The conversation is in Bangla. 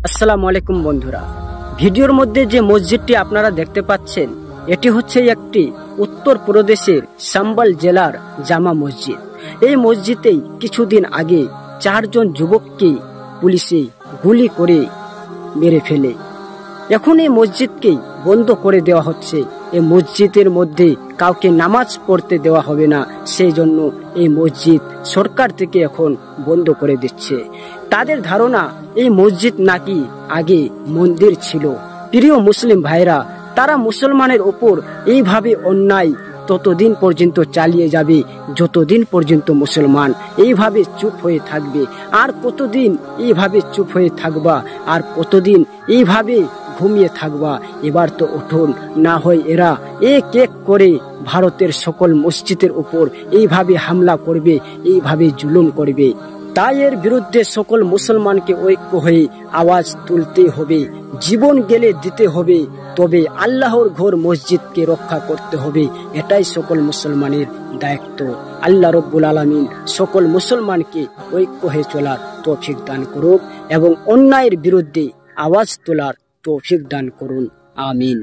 আসসালামু আলাইকুম বন্ধুরা, ভিডিওর মধ্যে যে মসজিদটি আপনারা দেখতে পাচ্ছেন এটি হচ্ছে একটি উত্তরপ্রদেশের সম্বল জেলার জামা মসজিদ। এই মসজিদেই কিছুদিন আগে 4 জন যুবককে পুলিশে গুলি করে মেরে ফেলে। এখন এই মসজিদকেই বন্ধ করে দেওয়া হচ্ছে। এই মসজিদের মধ্যে কাউকে নামাজ পড়তে দেওয়া হবে না, সেই জন্য এই মসজিদ সরকার থেকে এখন বন্ধ করে দিচ্ছে। তাদের ধারণা এই মসজিদ নাকি আগে মন্দির ছিল। প্রিয় মুসলিম ভাইরা, তারা মুসলমানের ওপর এইভাবে অন্যায় ততদিন পর্যন্ত চালিয়ে যাবে যতদিন পর্যন্ত মুসলমান এইভাবে চুপ হয়ে থাকবে। আর কতদিন এইভাবে চুপ হয়ে থাকবা, আর কতদিন এইভাবে ঘুমিয়ে থাকবা? এবার তো উঠুন, না হয় এরা এক এক করে ভারতের সকল মসজিদের উপর এইভাবে হামলা করবে, এইভাবে জুলুম করবে। তাই এর বিরুদ্ধে সকল মুসলমানকে ঐক্য হয়ে আওয়াজ তুলতে হবে, জীবন গেলে দিতে হবে, তবে আল্লাহর ঘর মসজিদকে রক্ষা করতে হবে। এটাই সকল মুসলমানের দায়িত্ব। আল্লাহ রব্বুল আলামিন সকল মুসলমানকে ঐক্য হয়ে চলার তৌফিক দান করুন এবং অন্যায়ের বিরুদ্ধে আওয়াজ তোলার তৌফিক দান করুন। আমিন।